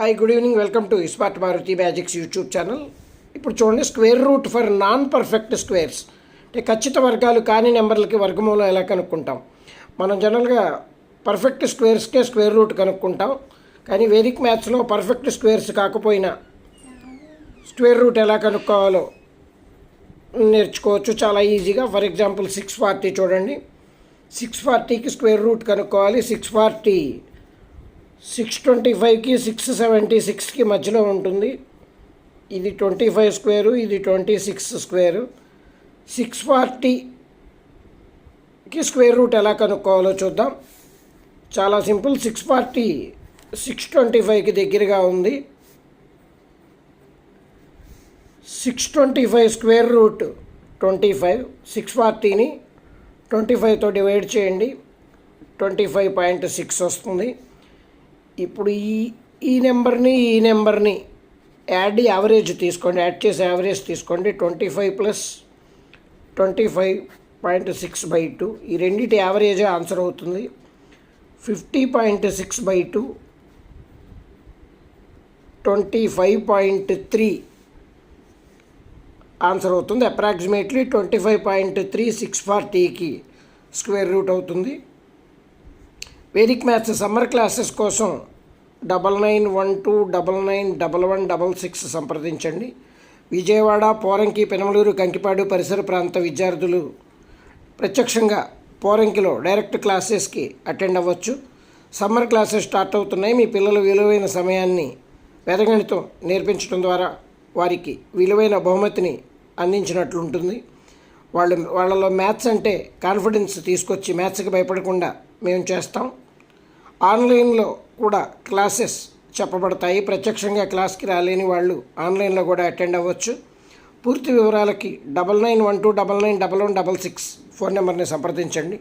Hi, good evening. Welcome to smart Maruti magics YouTube channel. ఇప్పుడు చూడండి, square root for non perfect squares అంటే ఖచ్చిత వర్గాలు కాని నెంబర్లకి వర్గమూలం ఎలా కనుక్కుంటాం. మనం జనరల్గా పర్ఫెక్ట్ స్క్వేర్స్కే స్క్వేర్ రూట్ కనుక్కుంటాం. కానీ వేదిక్ మ్యాథ్స్లో పర్ఫెక్ట్ స్క్వేర్స్ కాకపోయినా స్క్వేర్ రూట్ ఎలా కనుక్కోవాలో నేర్చుకోవచ్చు చాలా ఈజీగా. ఫర్ ఎగ్జాంపుల్ 640 చూడండి. 640కి స్క్వేర్ రూట్ కనుక్కోవాలి. 640 625కి 676కి మధ్యలో ఉంటుంది. ఇది 25 స్క్వేరు, ఇది 26 స్క్వేరు. 640కి స్క్వేర్ రూట్ ఎలా కనుక్కోవాలో చూద్దాం. చాలా సింపుల్. 640 625కి దగ్గరగా ఉంది. 625 స్క్వేర్ రూట్ 25. 640ని 25తో డివైడ్ చేయండి, 25.6 వస్తుంది. ఇప్పుడు ఈ నెంబర్ని యావరేజ్ తీసుకోండి, యాడ్ చేసి యావరేజ్ తీసుకోండి. 25 ప్లస్ 25.6/2 ఈ రెండింటి యావరేజే ఆన్సర్ అవుతుంది. 50.6/2 25.3 ఆన్సర్ అవుతుంది. అప్రాక్సిమేట్లీ 25.3 640కి స్క్వేర్ రూట్ అవుతుంది. వేదిక్ మ్యాథ్స్ సమ్మర్ క్లాసెస్ కోసం 9912991166 సంప్రదించండి. విజయవాడ, పోరంకి, పెనమలూరు, కంకిపాడు పరిసర ప్రాంత విద్యార్థులు ప్రత్యక్షంగా పోరంకిలో డైరెక్ట్ క్లాసెస్కి అటెండ్ అవ్వచ్చు. సమ్మర్ క్లాసెస్ స్టార్ట్ అవుతున్నాయి. మీ పిల్లలు విలువైన సమయాన్ని వేదగణితం నేర్పించడం ద్వారా వారికి విలువైన బహుమతిని అందించినట్లుంటుంది. వాళ్ళలో మ్యాథ్స్ అంటే కాన్ఫిడెన్స్ తీసుకొచ్చి మ్యాథ్స్కి భయపడకుండా మేము చేస్తాం. ఆన్లైన్లో కూడా క్లాసెస్ చెప్పబడతాయి. ప్రత్యక్షంగా క్లాస్కి రాలేని వాళ్ళు ఆన్లైన్లో కూడా అటెండ్ అవ్వచ్చు. పూర్తి వివరాలకి 9912991166 ఫోన్ నెంబర్ని సంప్రదించండి.